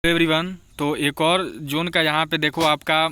Everyone, तो एक और जोन का यहाँ पे देखो आपका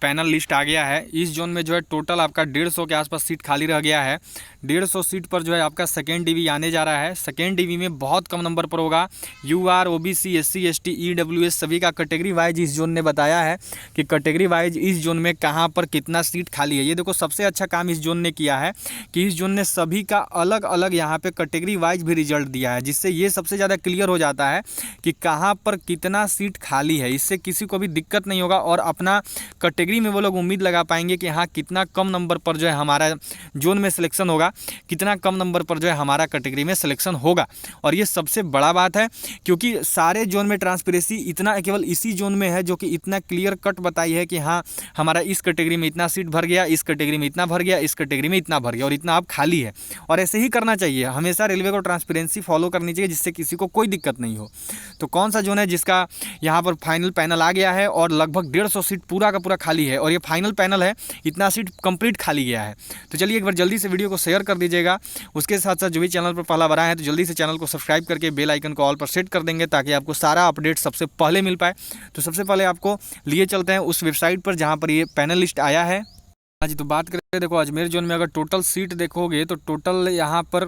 पैनल लिस्ट आ गया है। इस जोन में जो है टोटल आपका 150 के आसपास सीट खाली रह गया है। 150 सीट पर जो है आपका सेकेंड डीवी आने जा रहा है। सेकेंड डीवी में बहुत कम नंबर पर होगा। UR, OBC, SC, ST, EWS सभी का कैटेगरी वाइज इस जोन ने बताया है कि कैटेगरी वाइज इस जोन में कहाँ पर कितना सीट खाली है। ये देखो सबसे अच्छा काम इस जोन ने किया है कि इस जोन ने सभी का अलग अलग यहाँ पे कैटेगरी वाइज भी रिजल्ट दिया है, जिससे ये सबसे ज़्यादा क्लियर हो जाता है कि कहाँ पर कितना सीट खाली है। इससे किसी को भी दिक्कत नहीं होगा और अपना कैटेगरी में वो लोग उम्मीद लगा पाएंगे कि हाँ कितना कम नंबर पर जो है हमारा जोन में सिलेक्शन होगा, कितना कम नंबर पर जो है हमारा कैटेगरी में सिलेक्शन होगा। और ये सबसे बड़ा बात है क्योंकि सारे जोन में ट्रांसपेरेंसी इतना केवल इसी जोन में है जो कि इतना क्लियर कट बताई है कि हाँ हमारा इस कैटेगरी में इतना सीट भर गया, इस कैटेगरी में इतना भर गया, इस कैटेगरी में इतना भर गया और इतना अब खाली है। और ऐसे ही करना चाहिए, हमेशा रेलवे को ट्रांसपेरेंसी फॉलो करनी चाहिए जिससे किसी को कोई दिक्कत नहीं हो। तो कौन सा जोन है जिसका यहाँ पर फाइनल पैनल आ गया है और लगभग 150 सीट पूरा का पूरा खाली है और ये फाइनल पैनल है, इतना सीट कंप्लीट खाली गया है। तो चलिए एक बार जल्दी से वीडियो को शेयर कर दीजिएगा। उसके साथ साथ जो भी चैनल पर पहला बार आए हैं तो जल्दी से चैनल को सब्सक्राइब करके बेल आइकन को ऑल पर सेट कर देंगे ताकि आपको सारा अपडेट सबसे पहले मिल पाए। तो सबसे पहले आपको लिए चलते हैं उस वेबसाइट पर जहाँ पर ये पैनल लिस्ट आया है। हाँ जी, तो बात करें देखो अजमेर जोन में अगर टोटल सीट देखोगे तो टोटल यहाँ पर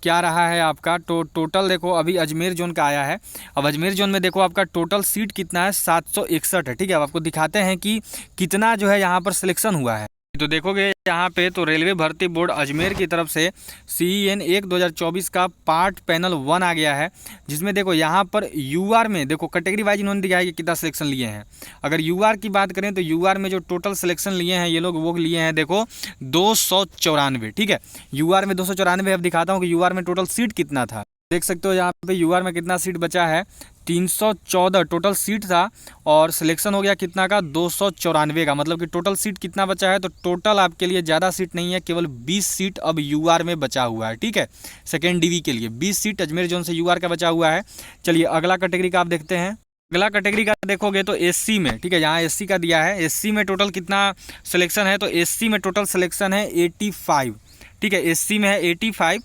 क्या रहा है आपका, तो टोटल देखो अभी अजमेर जोन का आया है। अब अजमेर जोन में देखो आपका टोटल सीट कितना है, 761 है। ठीक है, अब आपको दिखाते हैं कि कितना जो है यहाँ पर सिलेक्शन हुआ है। तो देखोगे यहाँ पे तो रेलवे भर्ती बोर्ड अजमेर की तरफ से CEN 1 2024 का पार्ट पैनल 1 आ गया है, जिसमें देखो यहाँ पर यूआर में देखो कैटेगरी वाइज इन्होंने दिया है कि कितना सिलेक्शन लिए हैं। अगर यूआर की बात करें तो यूआर में जो टोटल सिलेक्शन लिए हैं ये लोग वो लिए हैं देखो 294। ठीक है, यूआर में 294। अब दिखाता हूँ कि यूआर में टोटल सीट कितना था। देख सकते हो यहाँ पे यूआर में कितना सीट बचा है, 314 टोटल सीट था और सिलेक्शन हो गया कितना का, 294 का। मतलब कि टोटल सीट कितना बचा है, तो टोटल आपके लिए ज़्यादा सीट नहीं है, केवल 20 सीट अब यूआर में बचा हुआ है। ठीक है, सेकेंड डीवी के लिए 20 सीट अजमेर जोन से यूआर का बचा हुआ है। चलिए अगला कैटेगरी का आप देखते हैं। अगला कैटेगरी का देखोगे तो एससी में, ठीक है, यहाँ एससी का दिया है। एससी में टोटल कितना सिलेक्शन है, तो एससी में टोटल सिलेक्शन है 85। ठीक है, एससी में है 85,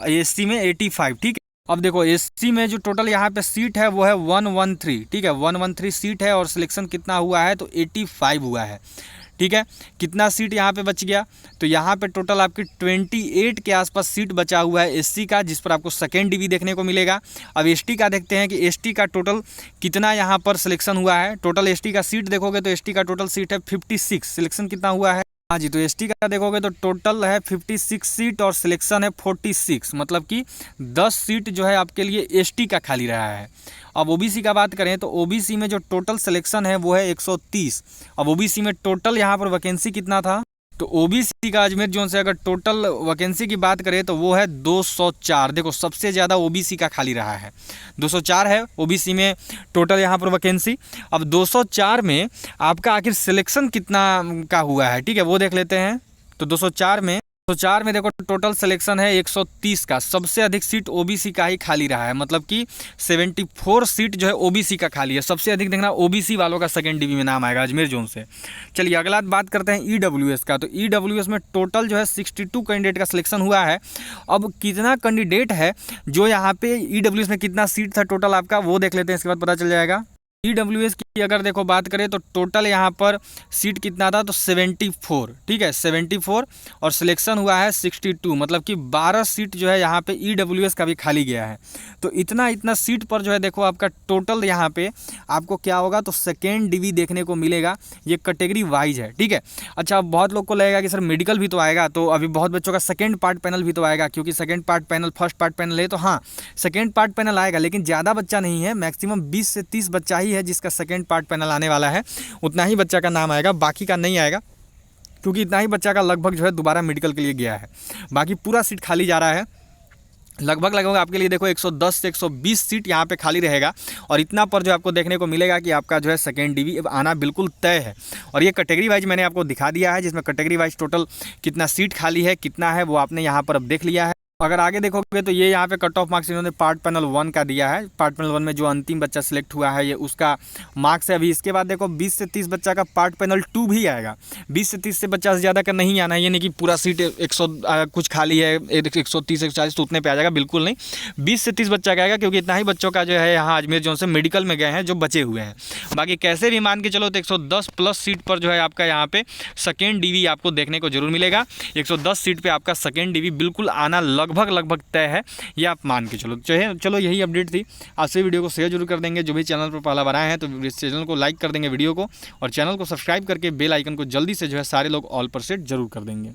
एससी में 85। ठीक है, अब देखो एससी में जो टोटल यहाँ पे सीट है वो है 113। ठीक है, 113 सीट है और सिलेक्शन कितना हुआ है, तो 85 हुआ है। ठीक है, कितना सीट यहाँ पे बच गया, तो यहाँ पे टोटल आपकी 28 के आसपास सीट बचा हुआ है एससी का, जिस पर आपको सेकेंड डीवी देखने को मिलेगा। अब एसटी का देखते हैं कि एसटी का टोटल कितना यहाँ पर सिलेक्शन हुआ है। टोटल एसटी का सीट देखोगे तो एसटी का टोटल सीट है 56, सिलेक्शन कितना हुआ है। हाँ जी, तो एसटी का देखोगे तो टोटल है 56 सीट और सिलेक्शन है 46, मतलब कि 10 सीट जो है आपके लिए एसटी का खाली रहा है। अब ओबीसी का बात करें तो ओबीसी में जो टोटल सिलेक्शन है वो है 130। अब ओबीसी में टोटल यहाँ पर वैकेंसी कितना था, तो ओबीसी का अजमेर जोन से अगर टोटल वैकेंसी की बात करें तो वो है 204। देखो सबसे ज़्यादा ओबीसी का खाली रहा है, 204 है ओबीसी में टोटल यहाँ पर वैकेंसी। अब 204 में आपका आखिर सिलेक्शन कितना का हुआ है, ठीक है, वो देख लेते हैं। तो 204 में देखो टोटल सिलेक्शन है 130 का। सबसे अधिक सीट ओबीसी का ही खाली रहा है, मतलब कि 74 सीट जो है ओबीसी का खाली है। सबसे अधिक देखना ओबीसी वालों का सेकेंड डीवी में नाम आएगा अजमेर जोन से। चलिए अगला बात करते हैं ईडब्ल्यूएस का। तो ईडब्ल्यूएस में टोटल जो है 62 कैंडिडेट का सिलेक्शन हुआ है। अब कितना कैंडिडेट है जो यहाँ पे ईडब्ल्यूएस में कितना सीट था टोटल आपका, वो देख लेते हैं, इसके बाद पता चल जाएगा। ईडब्ल्यूएस की अगर देखो बात करें तो टोटल यहाँ पर सीट कितना था, तो 74। ठीक है, 74 और सिलेक्शन हुआ है 62, मतलब कि 12 सीट जो है यहाँ पे ईडब्ल्यूएस का भी खाली गया है। तो इतना सीट पर जो है देखो आपका टोटल यहाँ पे आपको क्या होगा, तो सेकेंड डीवी देखने को मिलेगा। ये कैटेगरी वाइज है। ठीक है, अच्छा बहुत लोग को लगेगा कि सर मेडिकल भी तो आएगा, तो अभी बहुत बच्चों का सेकेंड पार्ट पैनल भी तो आएगा, क्योंकि second part panel first part panel है। तो हाँ सेकेंड पार्ट पैनल आएगा, लेकिन ज़्यादा बच्चा नहीं है, मैक्सिमम 20 से 30 बच्चा ही है जिसका सेकेंड पार्ट पैनल आने वाला है। उतना ही बच्चा का नाम आएगा, बाकी का नहीं आएगा, क्योंकि इतना ही बच्चा का लगभग जो है दोबारा मेडिकल के लिए गया है। बाकी पूरा सीट खाली जा रहा है। लगभग आपके लिए देखो 110 से 120 सीट यहाँ पे खाली रहेगा और इतना पर जो आपको देखने को मिलेगा कि आपका जो है सेकेंड डीवी अब आना बिल्कुल तय है। और ये कैटेगरी वाइज मैंने आपको दिखा दिया है, जिसमें कैटेगरी वाइज टोटल कितना सीट खाली है, कितना है, वो आपने यहाँ पर अब देख लिया है। अगर आगे देखोगे तो ये यहाँ पे कट ऑफ मार्क्स इन्होंने पार्ट पैनल 1 का दिया है। पार्ट पैनल 1 में जो अंतिम बच्चा सिलेक्ट हुआ है ये उसका मार्क्स है। अभी इसके बाद देखो 20 से 30 बच्चा का पार्ट पैनल 2 भी आएगा। 20 से 30 से बच्चा से ज़्यादा का नहीं आना है, यानी कि पूरा सीट 100 कुछ खाली है 130 140 तो उतने पे आ जाएगा, बिल्कुल नहीं। 20 से 30 बच्चा का आएगा, क्योंकि इतना ही बच्चों का जो है यहाँ अजमेर जोन से मेडिकल में गए हैं जो बचे हुए हैं। बाकी कैसे भी मान के चलो तो 110 प्लस सीट पर जो है आपका यहाँ पे सेकेंड डीवी आपको देखने को जरूर मिलेगा। 110 सीट पे आपका सेकेंड डीवी बिल्कुल आना लगभग तय है, ये आप मान के चलो। चलो यही अपडेट थी। आज से वीडियो को शेयर जरूर कर देंगे। जो भी चैनल पर पहला बार आए हैं तो इस चैनल को लाइक कर देंगे वीडियो को, और चैनल को सब्सक्राइब करके बेल आइकन को जल्दी से जो है सारे लोग ऑल पर सेट जरूर कर देंगे।